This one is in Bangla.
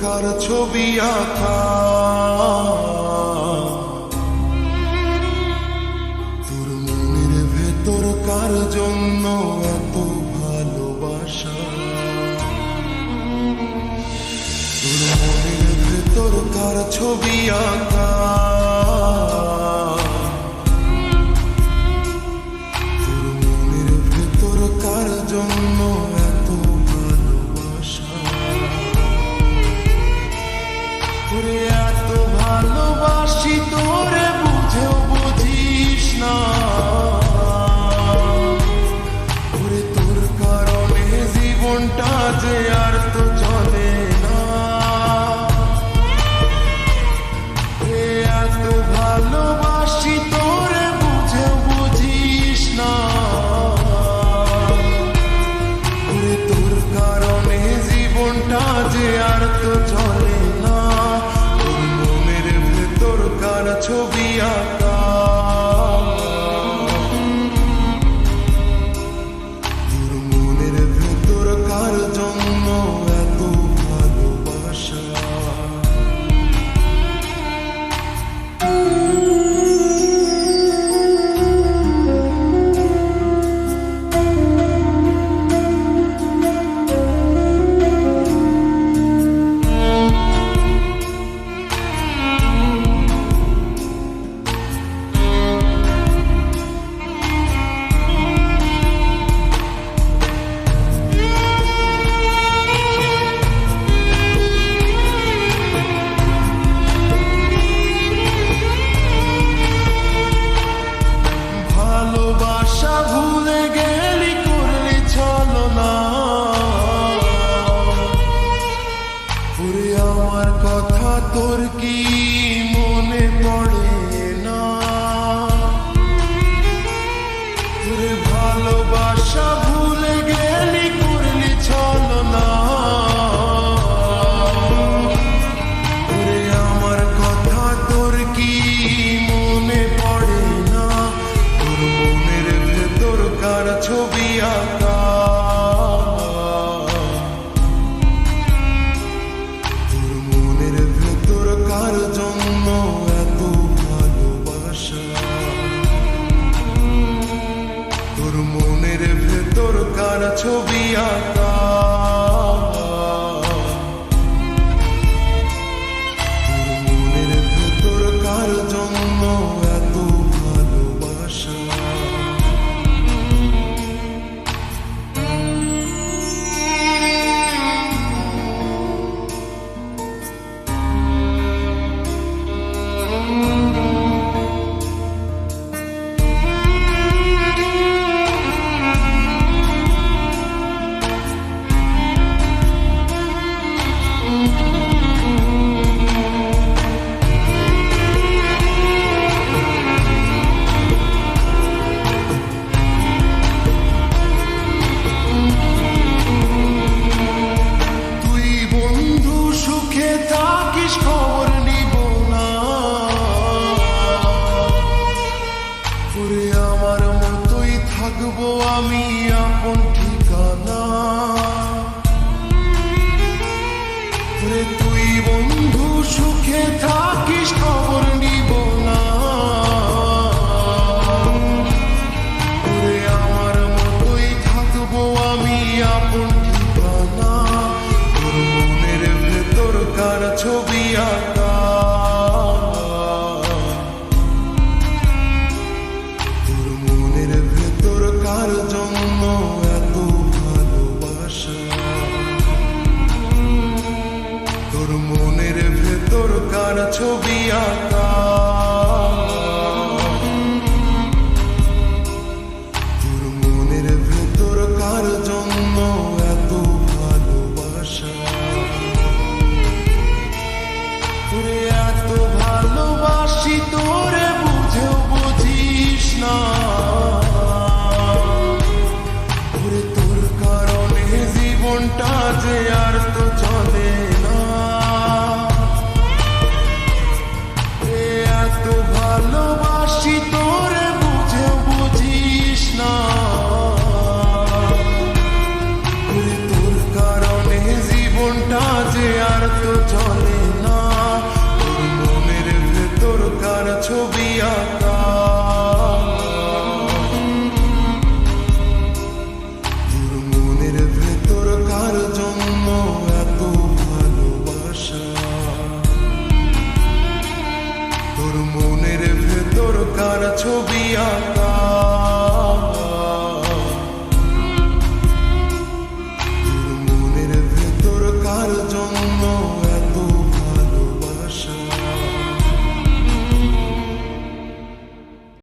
কার ছবি আঁকা তোর মনের ভেতর কার জন্য এত ভালোবাসা তোর মনের ভেতর কার ছবি আঁকা তোর মনের ভেতর কার জন্য এত ভালোবাসা তোরে এত ভালোবাসি তোরে বুঝেও বুঝিস না ওরে তোর কারণে জীবনটা যে আর তো চলে না ওরে এত ভালোবাসি তোরে বুঝেও বুঝিস না ওরে তোর কারণে জীবনটা যে আর তো চলে না ছবি আঁকা তোর মনের ভেতর কার জন্য এত ভালোবাসা ভালোবাসা ভুলে গেলি করলি ছলনা ওরে আমার কথা তোর কি মনে পড়ে না ওরে ভালোবাসা ভুলে গেলি করলি ছলনা ওরে আমার কথা তোর কি মনে পড়ে না তোর মনের ভেতর কার ছবি আঁকা তোর মনের ভেতর কার জন্য এত ভালোবাসা তোর মনের ভেতর কার ছবি আঁকা তোর মনের ভেতর কার জন্য এত ভালোবাসা ছবি আঁকা